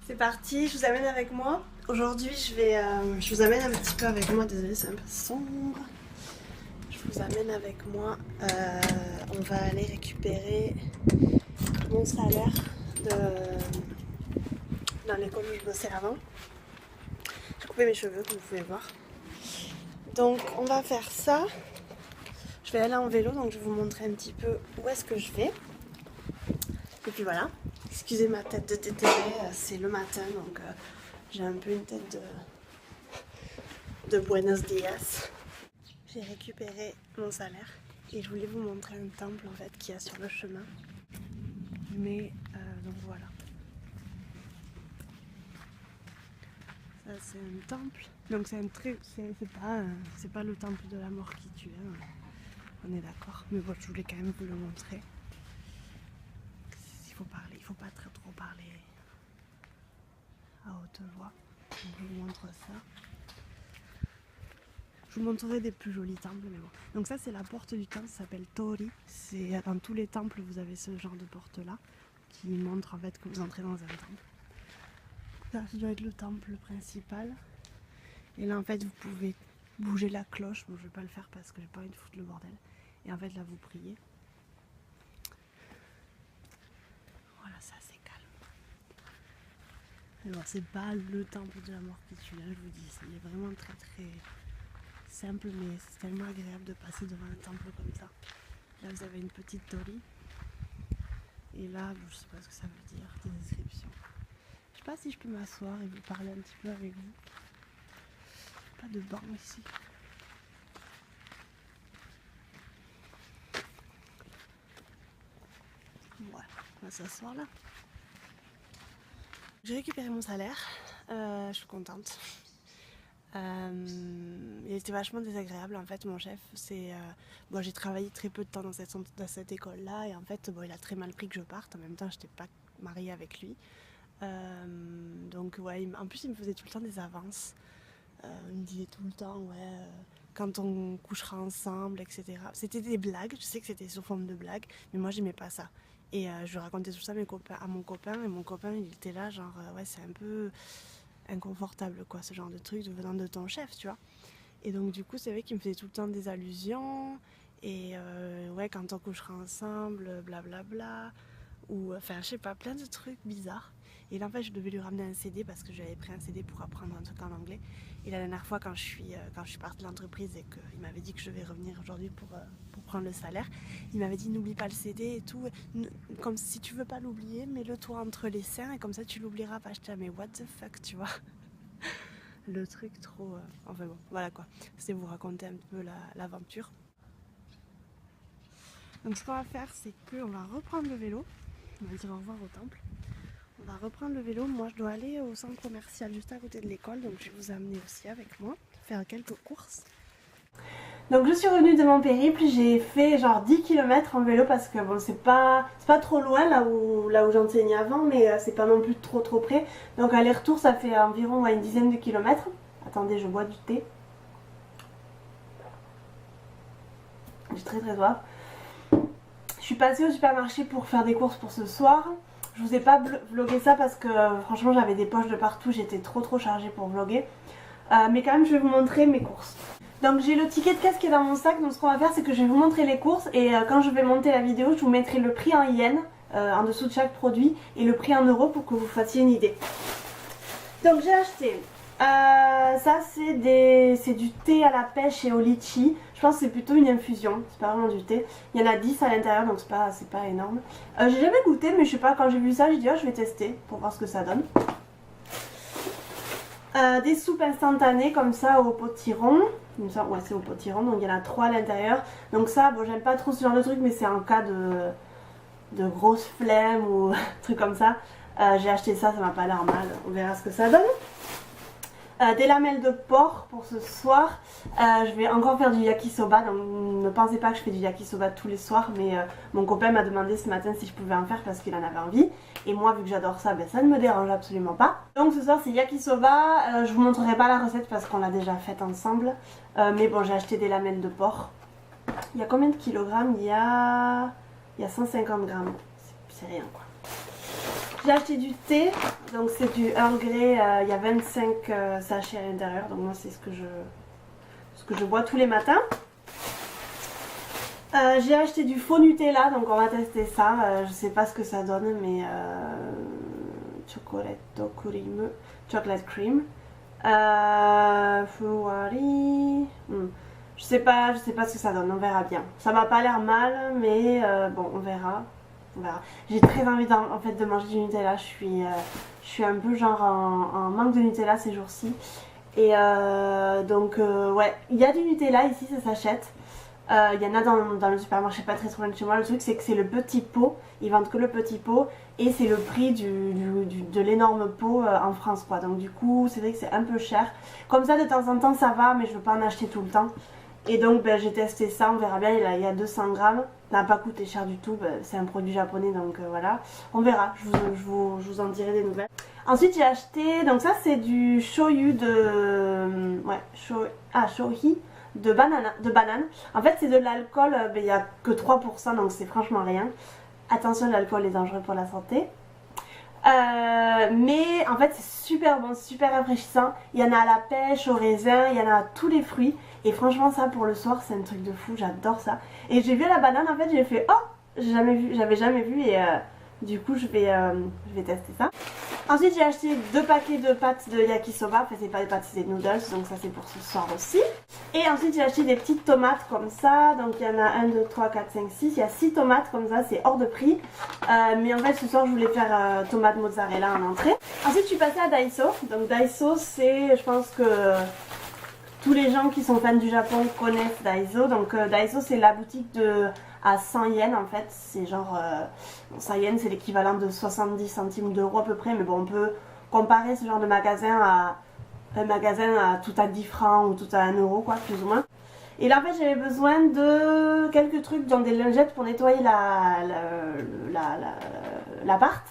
C'est parti, je vous amène avec moi. Aujourd'hui, je vous amène un petit peu avec moi. Désolée, c'est un peu sombre. Je vous amène avec moi. On va aller récupérer mon salaire dans l'école où je bossais avant. J'ai coupé mes cheveux, comme vous pouvez voir. Donc, on va faire ça. Je vais aller en vélo, donc je vais vous montrer un petit peu où est-ce que je vais. Et puis voilà. Excusez ma tête de tétéré, c'est le matin, donc j'ai un peu une tête de Buenos Dias. J'ai récupéré mon salaire et je voulais vous montrer un temple en fait qu'il y a sur le chemin. Mais donc voilà. Ça c'est un temple. Donc c'est pas le temple de la mort qui tue, hein. On est d'accord. Mais bon, je voulais quand même vous le montrer. Il faut pas trop parler à haute voix. Donc je vous montre ça. Je vous montrerai des plus jolis temples, mais bon. Donc ça c'est la porte du temple, ça s'appelle Tori. C'est dans tous les temples vous avez ce genre de porte là qui montre en fait que vous entrez dans un temple. Ça doit être le temple principal. Et là en fait vous pouvez bouger la cloche. Bon je vais pas le faire parce que j'ai pas envie de foutre le bordel. Et en fait là vous priez. Voilà, ça c'est calme. Alors c'est pas le temple de la mort qui tue, là je vous dis, il est vraiment très simple, mais c'est tellement agréable de passer devant un temple comme ça. Là vous avez une petite tori. Et là, je sais pas ce que ça veut dire, des inscriptions. Je sais pas si je peux m'asseoir et vous parler un petit peu avec vous. Pas de banc ici. Voilà, on va s'asseoir là. J'ai récupéré mon salaire, je suis contente. Il était vachement désagréable en fait, mon chef. Bon, j'ai travaillé très peu de temps dans cette école là et en fait bon, il a très mal pris que je parte. En même temps j'étais pas mariée avec lui, donc ouais, en plus il me faisait tout le temps des avances. Il me disait tout le temps ouais, quand on couchera ensemble, etc. C'était des blagues, je sais que c'était sous forme de blagues, mais moi j'aimais pas ça. Et je racontais tout ça à mon copain, et mon copain il était là genre ouais, c'est un peu inconfortable quoi, ce genre de truc venant de ton chef, tu vois. Et donc du coup c'est vrai qu'il me faisait tout le temps des allusions, et ouais, quand on couchera ensemble, blablabla, ou enfin je sais pas, plein de trucs bizarres. Et là en fait je devais lui ramener un CD parce que j'avais pris un CD pour apprendre un truc en anglais. Et la dernière fois quand je suis partie de l'entreprise et qu'il m'avait dit que je vais revenir aujourd'hui pour prendre le salaire, il m'avait dit n'oublie pas le CD et tout, comme si tu veux pas l'oublier, mets-le toi entre les seins et comme ça tu l'oublieras pas. J'étais mais what the fuck, tu vois. Le truc trop... Enfin bon, voilà quoi. C'est vous raconter un peu l'aventure. Donc ce qu'on va faire, c'est qu'on va reprendre le vélo. On va dire au revoir au temple. On va reprendre le vélo. Moi, je dois aller au centre commercial juste à côté de l'école. Donc je vais vous amener aussi avec moi, faire quelques courses. Donc je suis revenue de mon périple. J'ai fait genre 10 km en vélo parce que bon, c'est pas trop loin là où j'enseignais avant, mais c'est pas non plus trop près. Donc aller-retour, ça fait environ une dizaine de kilomètres. Attendez, je bois du thé. J'ai très soif. Je suis passée au supermarché pour faire des courses pour ce soir. Je vous ai pas vlogué ça parce que franchement j'avais des poches de partout, j'étais trop chargée pour vlogger. Mais quand même je vais vous montrer mes courses. Donc j'ai le ticket de caisse qui est dans mon sac, donc ce qu'on va faire c'est que je vais vous montrer les courses et quand je vais monter la vidéo je vous mettrai le prix en yens en dessous de chaque produit et le prix en euros pour que vous fassiez une idée. Donc j'ai acheté, ça c'est du thé à la pêche et au litchi. Je pense que c'est plutôt une infusion, c'est pas vraiment du thé. Il y en a 10 à l'intérieur donc c'est pas énorme. J'ai jamais goûté mais je sais pas, quand j'ai vu ça j'ai dit oh, je vais tester pour voir ce que ça donne. Des soupes instantanées comme ça au potiron. Ouais, c'est au potiron, donc il y en a 3 à l'intérieur. Donc ça, bon j'aime pas trop ce genre de truc mais c'est en cas de grosse flemme ou truc comme ça. J'ai acheté ça, ça m'a pas l'air mal, on verra ce que ça donne. Des lamelles de porc pour ce soir. Je vais encore faire du yakisoba, donc ne pensez pas que je fais du yakisoba tous les soirs, mais mon copain m'a demandé ce matin si je pouvais en faire parce qu'il en avait envie. Et moi vu que j'adore ça, ben, ça ne me dérange absolument pas. Donc ce soir c'est yakisoba, je vous montrerai pas la recette parce qu'on l'a déjà faite ensemble. Mais bon j'ai acheté des lamelles de porc. Il y a combien de kilogrammes? Il y a 150 grammes, c'est rien quoi. J'ai acheté du thé, donc c'est du Earl Grey, il y a 25 sachets à l'intérieur, donc moi c'est ce que je bois tous les matins. J'ai acheté du faux Nutella, donc on va tester ça. Je sais pas ce que ça donne, mais chocolate cream. Fruari. Je sais pas ce que ça donne, on verra bien. Ça m'a pas l'air mal, mais bon, on verra. J'ai très envie en fait de manger du Nutella. Je suis un peu genre en manque de Nutella ces jours-ci. Et donc ouais, il y a du Nutella ici, ça s'achète. Il y en a dans le supermarché pas très loin de chez moi. Le truc c'est que c'est le petit pot, ils vendent que le petit pot et c'est le prix de l'énorme pot en France quoi. Donc du coup c'est vrai que c'est un peu cher. Comme ça de temps en temps ça va, mais je veux pas en acheter tout le temps. Et donc ben, j'ai testé ça, on verra bien, il y a 200 grammes. Ça n'a pas coûté cher du tout, ben, c'est un produit japonais donc voilà. On verra, je vous en dirai des nouvelles. Ensuite j'ai acheté, donc ça c'est du shoyu de... Ouais, shohi de banane. En fait c'est de l'alcool, il n'y a que 3% donc c'est franchement rien. Attention, l'alcool est dangereux pour la santé. Mais en fait c'est super bon, super rafraîchissant. Il y en a à la pêche, au raisin, il y en a à tous les fruits. Et franchement ça pour le soir c'est un truc de fou, j'adore ça. Et j'ai vu la banane en fait, j'ai fait oh, j'avais jamais vu et du coup je vais tester ça. Ensuite j'ai acheté 2 paquets de pâtes de yakisoba, enfin c'est pas des pâtes c'est des noodles donc ça c'est pour ce soir aussi. Et ensuite j'ai acheté des petites tomates comme ça, donc il y en a 1, 2, 3, 4, 5, 6, il y a 6 tomates comme ça, c'est hors de prix. Mais en fait ce soir je voulais faire tomate mozzarella en entrée. Ensuite je suis passée à Daiso, donc Daiso c'est, je pense que tous les gens qui sont fans du Japon connaissent Daiso, donc Daiso c'est la boutique à 100 yens en fait, c'est genre 100 yens c'est l'équivalent de 70 centimes d'euros à peu près, mais bon on peut comparer ce genre de magasin à un magasin tout à 10 francs ou tout à 1 euro quoi, plus ou moins. Et là en fait j'avais besoin de quelques trucs dans des lingettes pour nettoyer l'appart.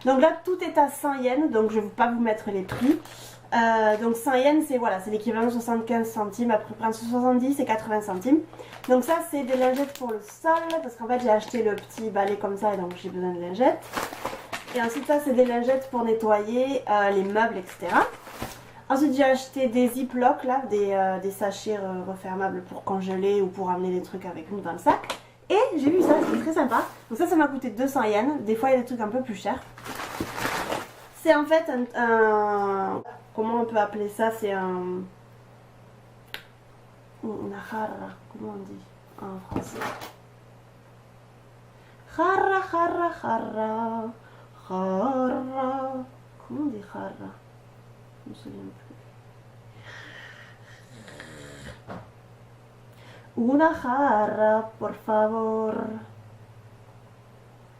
Donc là tout est à 100 yens, donc je ne vais pas vous mettre les prix. Donc 100 yens c'est voilà, c'est l'équivalent de 75 centimes, à peu près entre 70 et 80 centimes. Donc ça c'est des lingettes pour le sol, parce qu'en fait j'ai acheté le petit balai comme ça et donc j'ai besoin de lingettes. Et ensuite ça c'est des lingettes pour nettoyer les meubles, etc. Ensuite j'ai acheté des ziplocs là, des sachets refermables pour congeler ou pour amener des trucs avec nous dans le sac. Et j'ai vu ça, c'est très sympa. Donc ça m'a coûté 200 yens, des fois il y a des trucs un peu plus chers. C'est en fait un comment on peut appeler ça, c'est un... Una jarra, comment on dit en français? Jarra, jarra, jarra, jarra. Comment on dit jarra? Je me souviens plus. Una jarra, por favor.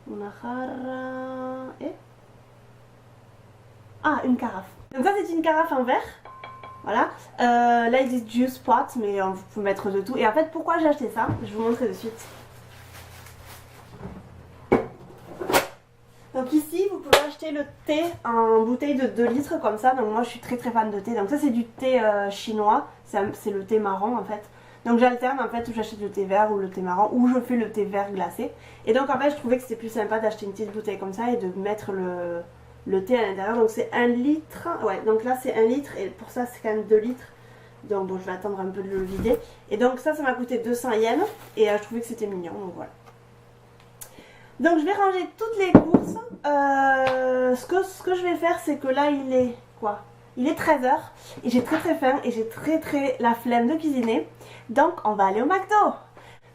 Una jarra... Et ah, une carafe. Donc ça c'est une carafe en verre. Voilà. Là ils disent juice pot, mais vous pouvez mettre de tout. Et en fait pourquoi j'ai acheté ça, je vais vous montrer de suite. Donc ici vous pouvez acheter le thé en bouteille de 2 litres comme ça. Donc moi je suis très fan de thé. Donc ça c'est du thé chinois, c'est le thé marron en fait. Donc j'alterne en fait où j'achète le thé vert ou le thé marron, ou je fais le thé vert glacé. Et donc en fait je trouvais que c'était plus sympa d'acheter une petite bouteille comme ça et de mettre le thé à l'intérieur. Donc c'est 1 litre, ouais, donc là c'est 1 litre et pour ça c'est quand même 2 litres. Donc bon je vais attendre un peu de le vider. Et donc ça m'a coûté 200 yens et je trouvais que c'était mignon, donc voilà. Donc je vais ranger toutes les courses. Ce que je vais faire c'est que là il est quoi? Il est 13 h et j'ai très faim et j'ai très la flemme de cuisiner. Donc on va aller au McDo.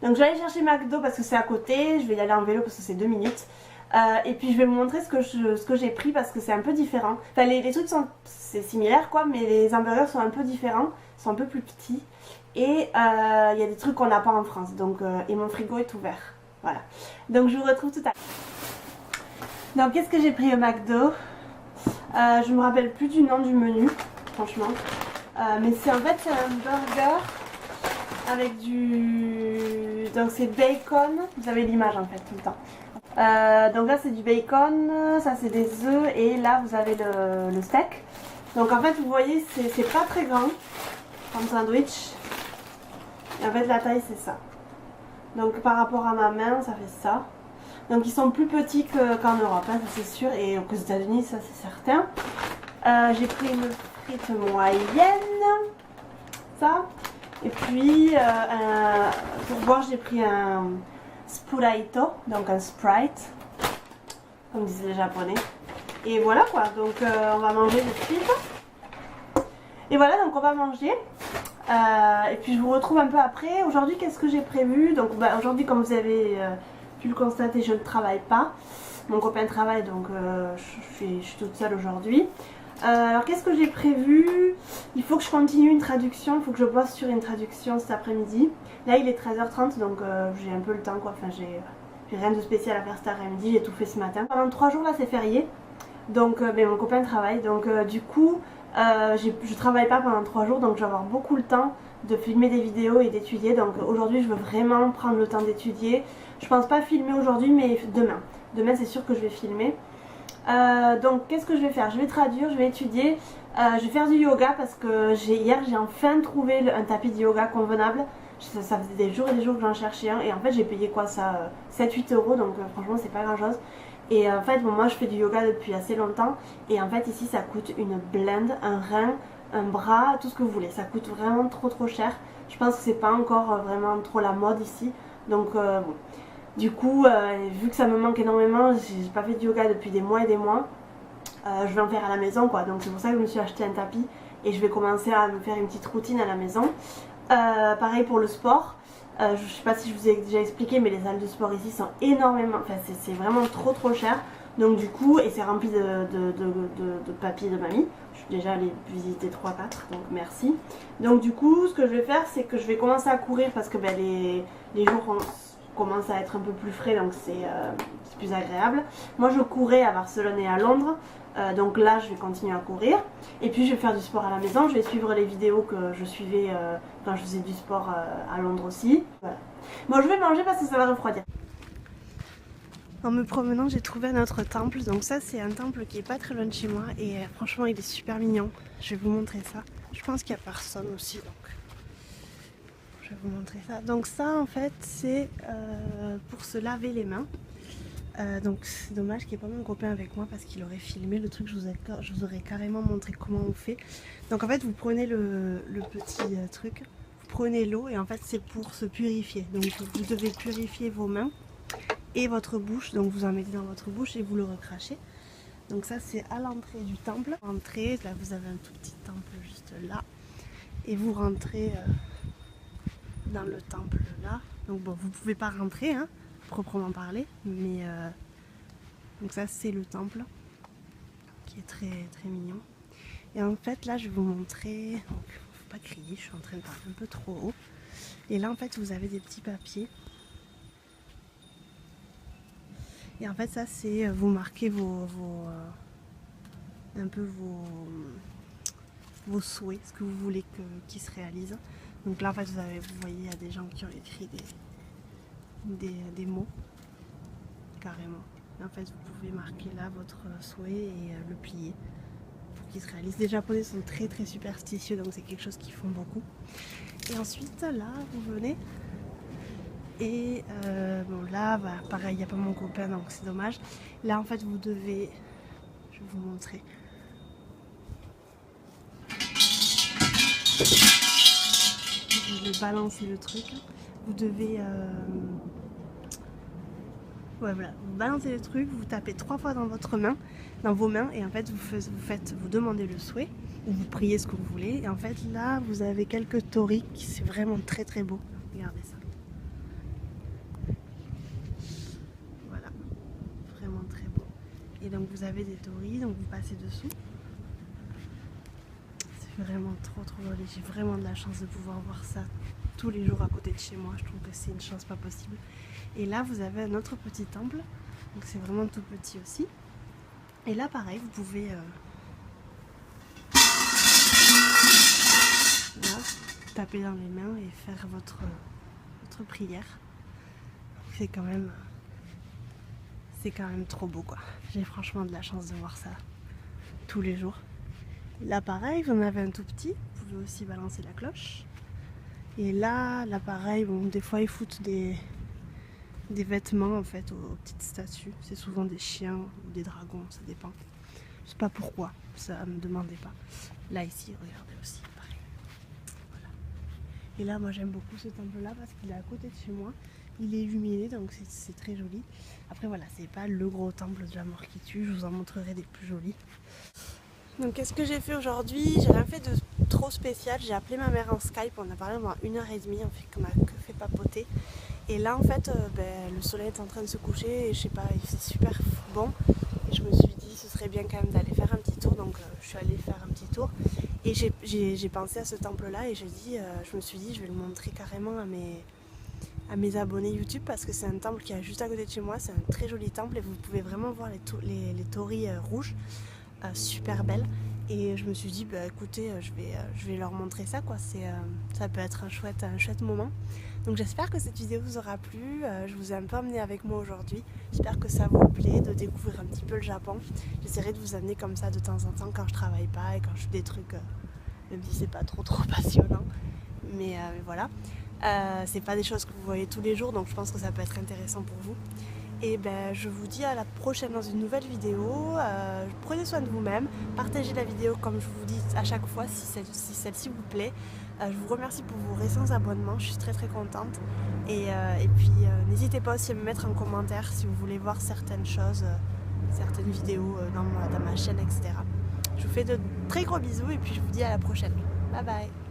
Donc je vais aller chercher McDo parce que c'est à côté, je vais y aller en vélo parce que c'est 2 minutes. Et puis je vais vous montrer ce que j'ai pris parce que c'est un peu différent. Enfin les trucs c'est similaire quoi, mais les hamburgers sont un peu différents, sont un peu plus petits. Et il y a des trucs qu'on n'a pas en France. Donc, et mon frigo est ouvert. Voilà. Donc je vous retrouve tout à l'heure. Donc qu'est-ce que j'ai pris au McDo? Je me rappelle plus du nom du menu, franchement. Mais c'est en fait c'est un burger avec du... Donc c'est bacon. Vous avez l'image en fait tout le temps. Donc là c'est du bacon, ça c'est des œufs et là vous avez le steak. Donc en fait vous voyez c'est pas très grand comme sandwich. Et en fait la taille c'est ça. Donc par rapport à ma main ça fait ça. Donc ils sont plus petits qu'en Europe, hein, ça c'est sûr, et qu'aux États-Unis, ça c'est certain. J'ai pris une frite moyenne, ça. Et puis pour boire, j'ai pris un Sprite, donc un Sprite, comme disaient les Japonais. Et voilà quoi, donc on va manger de suite. Et voilà, donc on va manger. Et puis je vous retrouve un peu après. Aujourd'hui, qu'est-ce que j'ai prévu? Donc aujourd'hui, comme vous avez pu le constater, je ne travaille pas. Mon copain travaille, donc je suis toute seule aujourd'hui. Alors qu'est-ce que j'ai prévu? Il faut que je continue une traduction, il faut que je bosse sur une traduction cet après-midi. Là il est 13h30, donc j'ai un peu le temps quoi. Enfin j'ai rien de spécial à faire cet après-midi, j'ai tout fait ce matin. Pendant 3 jours là c'est férié, donc mon copain travaille, donc du coup je travaille pas pendant 3 jours, donc je vais avoir beaucoup le temps de filmer des vidéos et d'étudier. Donc aujourd'hui je veux vraiment prendre le temps d'étudier. Je pense pas filmer aujourd'hui, mais demain. Demain c'est sûr que je vais filmer. Donc qu'est-ce que je vais faire? Je vais traduire, je vais étudier, je vais faire du yoga parce que hier j'ai enfin trouvé un tapis de yoga convenable. Ça faisait des jours et des jours que j'en cherchais un, et en fait j'ai payé quoi ça, 7-8 euros, donc franchement c'est pas grand chose. Et en fait bon, moi je fais du yoga depuis assez longtemps, et en fait ici ça coûte une blinde, un rein, un bras, tout ce que vous voulez, ça coûte vraiment trop cher. Je pense que c'est pas encore vraiment trop la mode ici, donc bon. Du coup, vu que ça me manque énormément, j'ai pas fait de yoga depuis des mois et des mois, je vais en faire à la maison quoi. Donc c'est pour ça que je me suis acheté un tapis et je vais commencer à me faire une petite routine à la maison. Pareil pour le sport, je sais pas si je vous ai déjà expliqué, mais les salles de sport ici sont énormément, enfin c'est vraiment trop cher. Donc du coup, et c'est rempli de papy et de mamie. Je suis déjà allée visiter 3-4, donc merci. Donc du coup, ce que je vais faire, c'est que je vais commencer à courir parce que les jours commence à être un peu plus frais, donc c'est plus agréable. Moi je courais à Barcelone et à Londres, donc là je vais continuer à courir, et puis je vais faire du sport à la maison. Je vais suivre les vidéos que je suivais quand je faisais du sport à Londres aussi. Voilà. Bon, je vais manger parce que ça va refroidir. En me promenant, j'ai trouvé un autre temple. Donc ça c'est un temple qui est pas très loin de chez moi, et franchement il est super mignon. Je vais vous montrer ça. Je pense qu'il y a personne aussi, donc je vais vous montrer ça. Donc ça en fait c'est pour se laver les mains. Donc c'est dommage qu'il n'y ait pas mon copain avec moi parce qu'il aurait filmé le truc, je vous aurais carrément montré comment on fait. Donc en fait vous prenez le petit truc, vous prenez l'eau, et en fait c'est pour se purifier. Donc vous devez purifier vos mains et votre bouche, donc vous en mettez dans votre bouche et vous le recrachez. Donc ça c'est à l'entrée du temple. Entrée, là vous avez un tout petit temple juste là, et vous rentrez dans le temple là. Donc bon, vous pouvez pas rentrer hein, proprement parler, mais donc ça c'est le temple qui est très mignon. Et en fait là je vais vous montrer, donc faut pas crier, je suis en train de parler un peu trop haut. Et là en fait vous avez des petits papiers, et en fait ça c'est vous marquez un peu vos souhaits, ce que vous voulez qui se réalise. Donc là en fait vous voyez il y a des gens qui ont écrit des mots carrément. Et en fait vous pouvez marquer là votre souhait et le plier pour qu'il se réalise. Les Japonais sont très superstitieux, donc c'est quelque chose qu'ils font beaucoup. Et ensuite là vous venez, et bon là bah, pareil il n'y a pas mon copain donc c'est dommage. Là en fait vous devez, je vais vous montrer. Je vais balancer le truc. Vous devez ouais, voilà, vous balancez le truc, vous tapez 3 fois dans vos mains, et en fait vous demandez le souhait, ou vous priez ce que vous voulez. Et en fait là vous avez quelques torii, c'est vraiment très beau. Regardez ça. Voilà, vraiment très beau. Et donc vous avez des torii, donc vous passez dessous. C'est vraiment trop joli. J'ai vraiment de la chance de pouvoir voir ça tous les jours à côté de chez moi. Je trouve que c'est une chance pas possible. Et là vous avez un autre petit temple, donc c'est vraiment tout petit aussi. Et là pareil vous pouvez là, taper dans les mains et faire votre prière. C'est quand même trop beau quoi. J'ai franchement de la chance de voir ça tous les jours. Là pareil, vous en avez un tout petit, vous pouvez aussi balancer la cloche. Et là pareil, bon, des fois ils foutent des des vêtements en fait aux petites statues. C'est souvent des chiens ou des dragons, ça dépend. Je sais pas pourquoi, ça me demandez pas. Là ici, regardez aussi, pareil. Voilà. Et là, moi j'aime beaucoup ce temple-là parce qu'il est à côté de chez moi. Il est illuminé, donc c'est très joli. Après voilà, c'est pas le gros temple de la mort qui tue, je vous en montrerai des plus jolis. Donc qu'est-ce que j'ai fait aujourd'hui? J'ai rien fait de trop spécial. J'ai appelé ma mère en Skype, on a parlé pendant 1h30, on a que fait papoter. Et là en fait, le soleil est en train de se coucher et je sais pas, c'est super bon. Et je me suis dit ce serait bien quand même d'aller faire un petit tour, donc je suis allée faire un petit tour. Et j'ai pensé à ce temple là et je me suis dit je vais le montrer carrément à mes abonnés YouTube parce que c'est un temple qui est juste à côté de chez moi. C'est un très joli temple et vous pouvez vraiment voir les torii rouges, super belles. Et je me suis dit écoutez, je vais leur montrer ça quoi. Ça peut être un chouette moment. Donc j'espère que cette vidéo vous aura plu. Je vous ai un peu emmené avec moi aujourd'hui. J'espère que ça vous plaît de découvrir un petit peu le Japon. J'essaierai de vous amener comme ça de temps en temps quand je travaille pas et quand je fais des trucs, même si c'est pas trop passionnant. Mais voilà. C'est pas des choses que vous voyez tous les jours, donc je pense que ça peut être intéressant pour vous. Et je vous dis à la prochaine dans une nouvelle vidéo. Prenez soin de vous-même, partagez la vidéo comme je vous dis à chaque fois si celle-ci vous plaît. Je vous remercie pour vos récents abonnements, je suis très contente. Et puis n'hésitez pas aussi à me mettre en commentaire si vous voulez voir certaines choses, certaines vidéos dans ma chaîne, etc. Je vous fais de très gros bisous et puis je vous dis à la prochaine. Bye bye.